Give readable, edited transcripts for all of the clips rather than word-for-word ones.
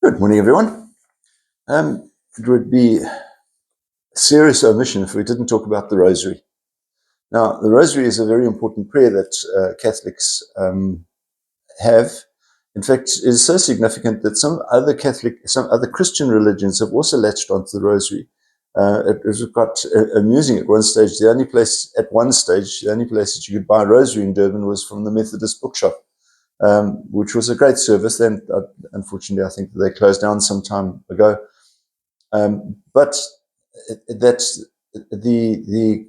Good morning, everyone. It would be a serious omission if we didn't talk about the Rosary. Now, the Rosary is a very important prayer that Catholics have. In fact, it is so significant that some other Christian religions have also latched onto the Rosary. It was quite amusing at one stage. The only place that you could buy a Rosary in Durban was from the Methodist bookshop. Which was a great service. Then, unfortunately, I think they closed down some time ago. But that's the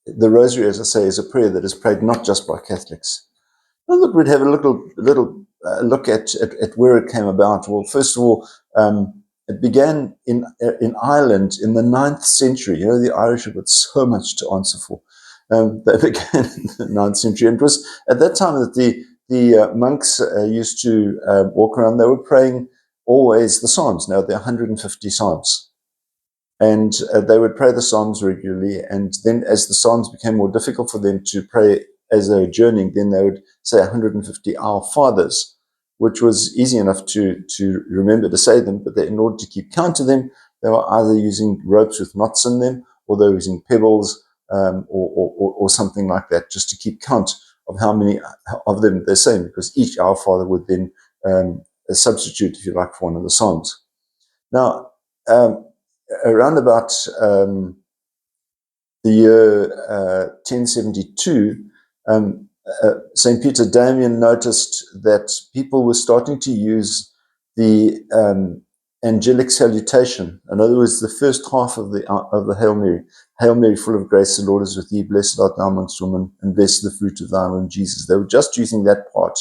Rosary, as I say, is a prayer that is prayed not just by Catholics. I thought we'd have a little look at where it came about. Well, first of all, it began in Ireland in the 9th century. You know, the Irish have got so much to answer for. They began in the 9th century, and it was at that time that the monks used to walk around. They were praying always the Psalms. Now, there are 150 Psalms. And they would pray the Psalms regularly. And then as the Psalms became more difficult for them to pray as they were journeying, then they would say 150 Our Fathers, which was easy enough to remember to say them. But in order to keep count of them, they were either using ropes with knots in them, or they were using pebbles or something like that, just to keep count of how many of them they're saying, because each Our Father would then substitute, if you like, for one of the Psalms. Now, around about the year 1072, St. Peter Damian noticed that people were starting to use the angelic salutation. In other words, the first half of the Hail Mary. Hail Mary, full of grace, the Lord is with thee. Blessed art thou amongst women, and blessed the fruit of thy womb, Jesus. They were just using that part,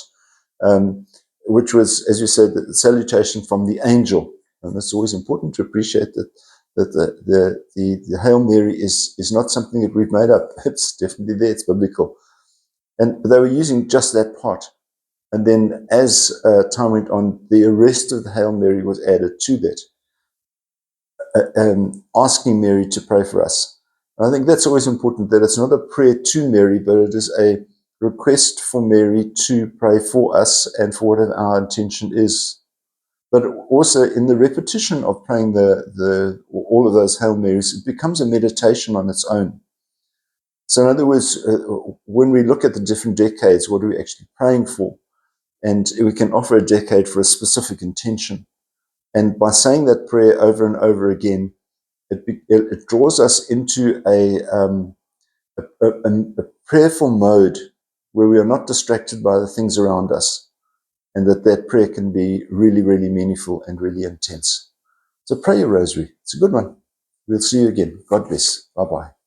which was, as you said, the salutation from the angel. And it's always important to appreciate that the Hail Mary is not something that we've made up. It's definitely there. It's biblical. And they were using just that part. And then as time went on, the rest of the Hail Mary was added to that, asking Mary to pray for us. And I think that's always important, that it's not a prayer to Mary, but it is a request for Mary to pray for us and for whatever our intention is. But also in the repetition of praying all of those Hail Marys, it becomes a meditation on its own. So in other words, when we look at the different decades, what are we actually praying for? And we can offer a decade for a specific intention. And by saying that prayer over and over again, it draws us into a prayerful mode where we are not distracted by the things around us, and that prayer can be really, really meaningful and really intense. So pray your Rosary. It's a good one. We'll see you again. God bless. Bye-bye.